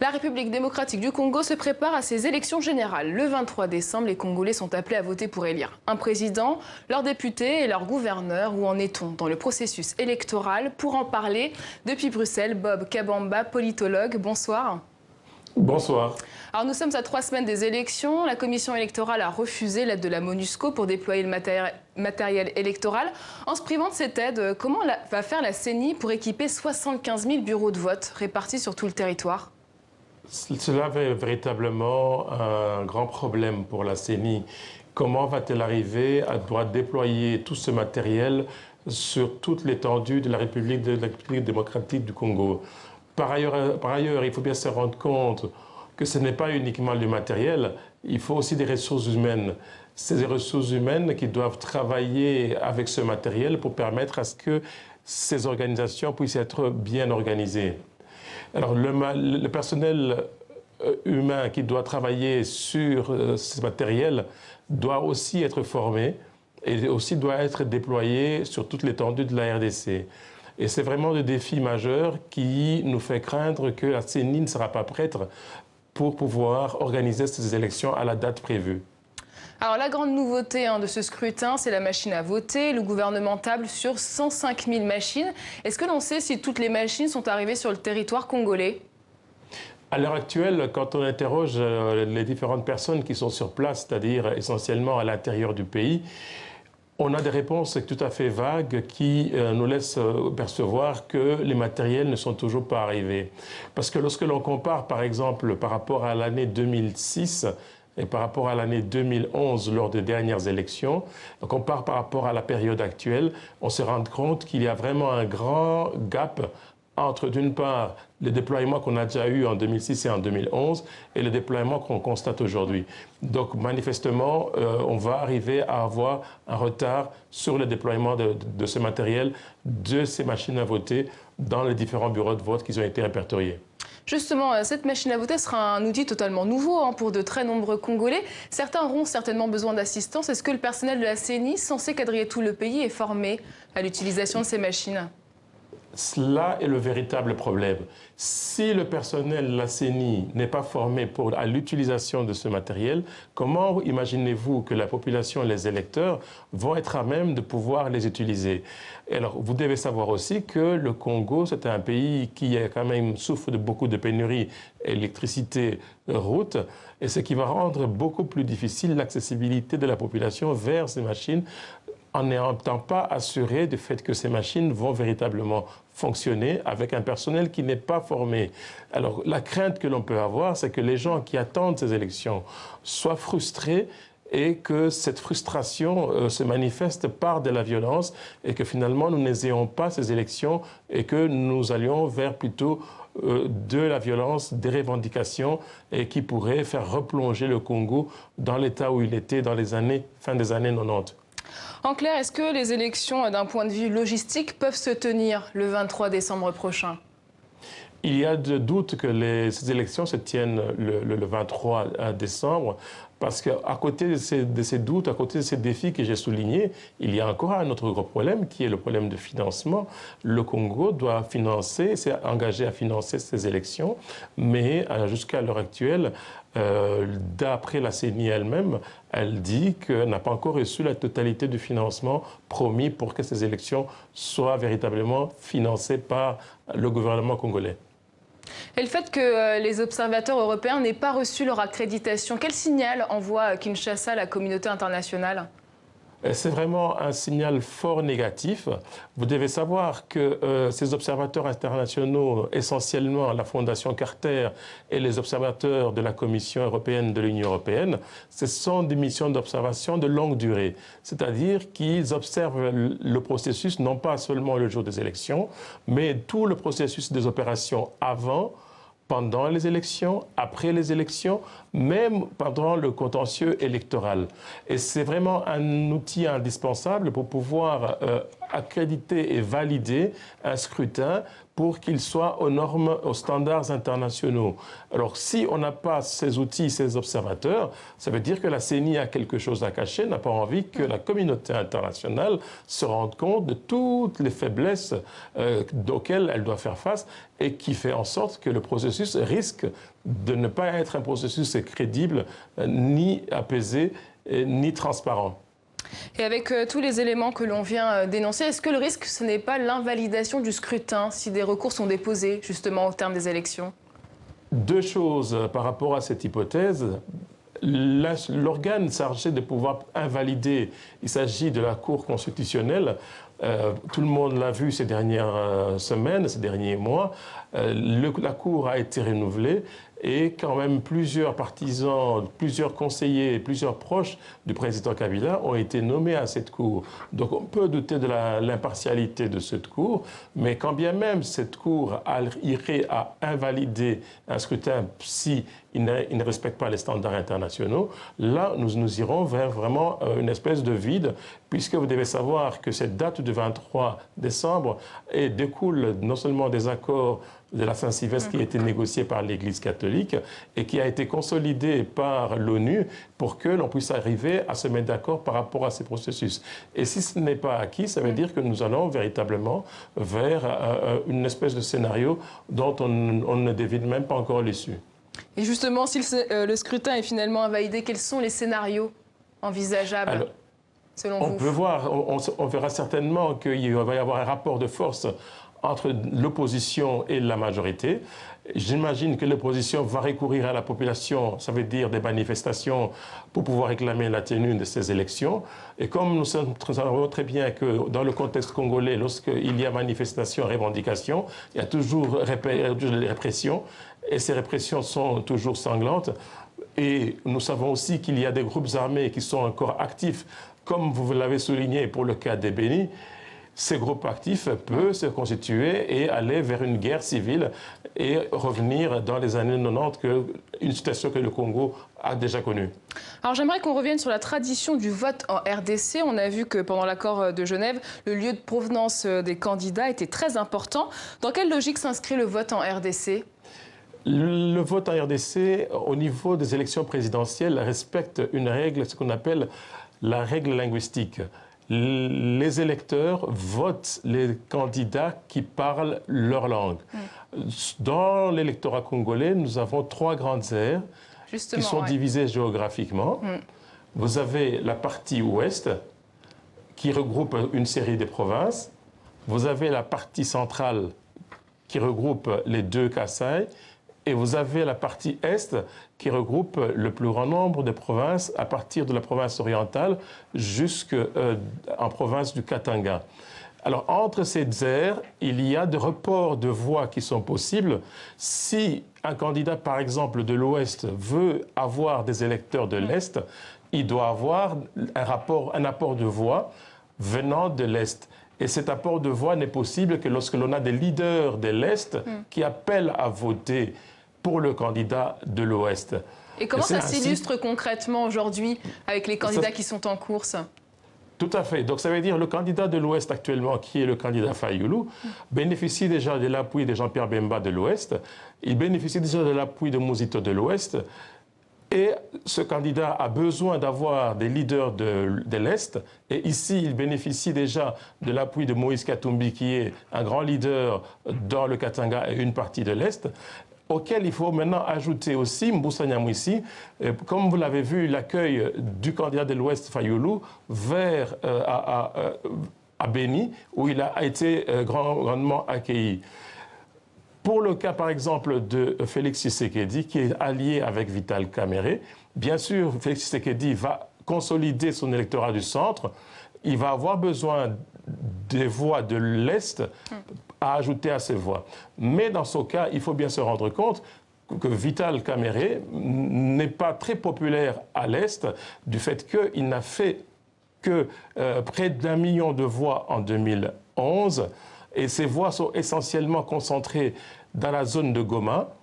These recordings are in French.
La République démocratique du Congo se prépare à ses élections générales. Le 23 décembre, les Congolais sont appelés à voter pour élire un président, leurs députés et leurs gouverneurs. Où en est-on dans le processus électoral? Pour en parler, depuis Bruxelles, Bob Kabamba, politologue. Bonsoir. Bonsoir. Alors nous sommes à 3 semaines des élections. La commission électorale a refusé l'aide de la MONUSCO pour déployer le matériel électoral. En se privant de cette aide, comment va faire la CENI pour équiper 75 000 bureaux de vote répartis sur tout le territoire? Cela est véritablement un grand problème pour la CENI. Comment va-t-elle arriver à pouvoir déployer tout ce matériel sur toute l'étendue de la République démocratique du Congo? Par ailleurs, il faut bien se rendre compte que ce n'est pas uniquement le matériel, il faut aussi des ressources humaines. Ces ressources humaines qui doivent travailler avec ce matériel pour permettre à ce que ces organisations puissent être bien organisées. Alors, le personnel humain qui doit travailler sur ce matériel doit aussi être formé et aussi doit être déployé sur toute l'étendue de la RDC. Et c'est vraiment le défi majeur qui nous fait craindre que la CENI ne sera pas prête pour pouvoir organiser ces élections à la date prévue. Alors la grande nouveauté de ce scrutin, c'est la machine à voter. Le gouvernement table sur 105 000 machines. Est-ce que l'on sait si toutes les machines sont arrivées sur le territoire congolais? À l'heure actuelle, quand on interroge les différentes personnes qui sont sur place, c'est-à-dire essentiellement à l'intérieur du pays, on a des réponses tout à fait vagues qui nous laissent percevoir que les matériels ne sont toujours pas arrivés. Parce que lorsque l'on compare, par exemple, par rapport à l'année 2006 et par rapport à l'année 2011 lors des dernières élections, on compare par rapport à la période actuelle, on se rend compte qu'il y a vraiment un grand gap entre, d'une part, le déploiement qu'on a déjà eu en 2006 et en 2011 et le déploiement qu'on constate aujourd'hui. Donc, manifestement, on va arriver à avoir un retard sur le déploiement de ce matériel, de ces machines à voter dans les différents bureaux de vote qui ont été répertoriés. Justement, cette machine à voter sera un outil totalement nouveau pour de très nombreux Congolais. Certains auront certainement besoin d'assistance. Est-ce que le personnel de la CENI, censé quadriller tout le pays, est formé à l'utilisation de ces machines? Cela est le véritable problème. Si le personnel de la CENI n'est pas formé à l'utilisation de ce matériel, comment imaginez-vous que la population et les électeurs vont être à même de pouvoir les utiliser? Et alors, vous devez savoir aussi que le Congo, c'est un pays qui quand même souffre de beaucoup de pénuries, électricité, route, et ce qui va rendre beaucoup plus difficile l'accessibilité de la population vers ces machines, en n'étant pas assuré du fait que ces machines vont véritablement fonctionner avec un personnel qui n'est pas formé. Alors, la crainte que l'on peut avoir, c'est que les gens qui attendent ces élections soient frustrés et que cette frustration se manifeste par de la violence et que finalement nous n'ayons pas ces élections et que nous allions vers plutôt de la violence, des revendications et qui pourraient faire replonger le Congo dans l'état où il était dans les fin des années 90. En clair, est-ce que les élections, d'un point de vue logistique, peuvent se tenir le 23 décembre prochain? Il y a de doutes que ces élections se tiennent le 23 décembre, parce qu'à côté de ces doutes, à côté de ces défis que j'ai soulignés, il y a encore un autre gros problème qui est le problème de financement. Le Congo doit financer, s'est engagé à financer ces élections, mais jusqu'à l'heure actuelle, d'après la CENI elle-même, elle dit qu'elle n'a pas encore reçu la totalité du financement promis pour que ces élections soient véritablement financées par le gouvernement congolais. Et le fait que les observateurs européens n'aient pas reçu leur accréditation, quel signal envoie Kinshasa à la communauté internationale? C'est vraiment un signal fort négatif. Vous devez savoir que ces observateurs internationaux, essentiellement la Fondation Carter et les observateurs de la Commission européenne de l'Union européenne, ce sont des missions d'observation de longue durée. C'est-à-dire qu'ils observent le processus, non pas seulement le jour des élections, mais tout le processus des opérations avant, pendant les élections, après les élections, même pendant le contentieux électoral. Et c'est vraiment un outil indispensable pour pouvoir accréditer et valider un scrutin pour qu'il soit aux normes, aux standards internationaux. Alors, si on n'a pas ces outils, ces observateurs, ça veut dire que la CENI a quelque chose à cacher, n'a pas envie que la communauté internationale se rende compte de toutes les faiblesses auxquelles elle doit faire face et qui fait en sorte que le processus risque de ne pas être un processus crédible, ni apaisé, ni transparent. Et avec tous les éléments que l'on vient d'énoncer, est-ce que le risque, ce n'est pas l'invalidation du scrutin si des recours sont déposés, justement, au terme des élections? Deux choses par rapport à cette hypothèse. L'organe chargé de pouvoir invalider, il s'agit de la Cour constitutionnelle. Tout le monde l'a vu ces dernières semaines, ces derniers mois. La Cour a été renouvelée et quand même plusieurs partisans, plusieurs conseillers, plusieurs proches du président Kabila ont été nommés à cette Cour. Donc on peut douter de l'impartialité de cette Cour, mais quand bien même cette Cour irait à invalider un scrutin si il ne respecte pas les standards internationaux, là nous irons vers vraiment une espèce de vide, puisque vous devez savoir que cette date du 23 décembre découle non seulement des accords de la Saint-Sylvestre qui a été négocié par l'Église catholique et qui a été consolidé par l'ONU pour que l'on puisse arriver à se mettre d'accord par rapport à ces processus. Et si ce n'est pas acquis, ça veut dire que nous allons véritablement vers une espèce de scénario dont on ne devine même pas encore l'issue. Et justement, si le scrutin est finalement invalidé, quels sont les scénarios envisageables selon vous? On peut voir, on verra certainement qu'il va y avoir un rapport de force entre l'opposition et la majorité. J'imagine que l'opposition va recourir à la population, ça veut dire des manifestations, pour pouvoir réclamer la tenue de ces élections. Et comme nous savons très bien que dans le contexte congolais, lorsqu'il y a manifestation, revendication, il y a toujours des répressions, et ces répressions sont toujours sanglantes. Et nous savons aussi qu'il y a des groupes armés qui sont encore actifs, comme vous l'avez souligné pour le cas des Béni. Ces groupes actifs peuvent se constituer et aller vers une guerre civile et revenir dans les années 90, une situation que le Congo a déjà connue. Alors j'aimerais qu'on revienne sur la tradition du vote en RDC. On a vu que pendant l'accord de Genève, le lieu de provenance des candidats était très important. Dans quelle logique s'inscrit le vote en RDC ? Le vote en RDC, au niveau des élections présidentielles, respecte une règle, ce qu'on appelle la règle linguistique. Les électeurs votent les candidats qui parlent leur langue. Dans l'électorat congolais, nous avons 3 grandes aires qui sont divisées géographiquement. Vous avez la partie ouest qui regroupe une série de provinces. Vous avez la partie centrale qui regroupe les 2 Kasaï. Et vous avez la partie est qui regroupe le plus grand nombre de provinces à partir de la province orientale jusqu'en province du Katanga. Alors, entre ces aires, il y a des reports de voix qui sont possibles. Si un candidat, par exemple, de l'Ouest veut avoir des électeurs de l'Est, il doit avoir un apport de voix venant de l'Est. Et cet apport de voix n'est possible que lorsque l'on a des leaders de l'Est qui appellent à voter pour le candidat de l'Ouest. Et comment ça s'illustre concrètement aujourd'hui avec les candidats qui sont en course? Tout à fait. Donc ça veut dire que le candidat de l'Ouest actuellement, qui est le candidat Fayulu, bénéficie déjà de l'appui de Jean-Pierre Bemba de l'Ouest, il bénéficie déjà de l'appui de Mouzito de l'Ouest, et ce candidat a besoin d'avoir des leaders de l'Est. Et ici, il bénéficie déjà de l'appui de Moïse Katumbi, qui est un grand leader dans le Katanga et une partie de l'Est, auquel il faut maintenant ajouter aussi Mbusa Nyamwisi. Comme vous l'avez vu, l'accueil du candidat de l'Ouest, Fayulu, vers à Béni, où il a été grandement accueilli. Pour le cas, par exemple, de Félix Tshisekedi, qui est allié avec Vital Kamerhe, bien sûr, Félix Tshisekedi va consolider son électorat du centre. Il va avoir besoin des voix de l'Est à ajouter à ses voix. Mais dans ce cas, il faut bien se rendre compte que Vital Kamerhe n'est pas très populaire à l'Est du fait qu'il n'a fait que près d'1 million de voix en 2011. Et ces voix sont essentiellement concentrées dans la zone de Goma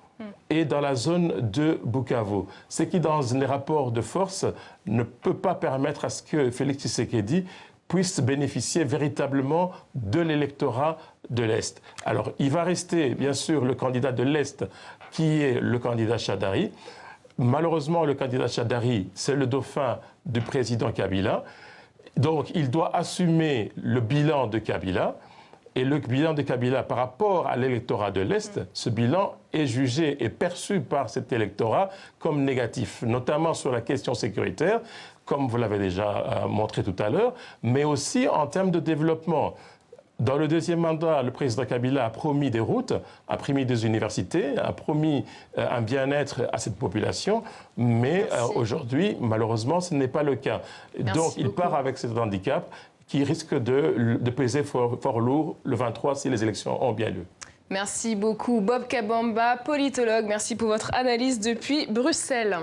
et dans la zone de Bukavu. Ce qui, dans les rapports de force, ne peut pas permettre à ce que Félix Tshisekedi puisse bénéficier véritablement de l'électorat de l'Est. Alors, il va rester, bien sûr, le candidat de l'Est, qui est le candidat Chadari. Malheureusement, le candidat Chadari, c'est le dauphin du président Kabila. Donc, il doit assumer le bilan de Kabila. Et le bilan de Kabila par rapport à l'électorat de l'Est, ce bilan est jugé et perçu par cet électorat comme négatif, notamment sur la question sécuritaire, comme vous l'avez déjà montré tout à l'heure, mais aussi en termes de développement. Dans le deuxième mandat, le président Kabila a promis des routes, a promis des universités, a promis un bien-être à cette population, mais aujourd'hui, malheureusement, ce n'est pas le cas. Donc, il part avec cet handicap qui risque de peser fort lourd le 23 si les élections ont bien lieu. Merci beaucoup Bob Kabamba, politologue. Merci pour votre analyse depuis Bruxelles.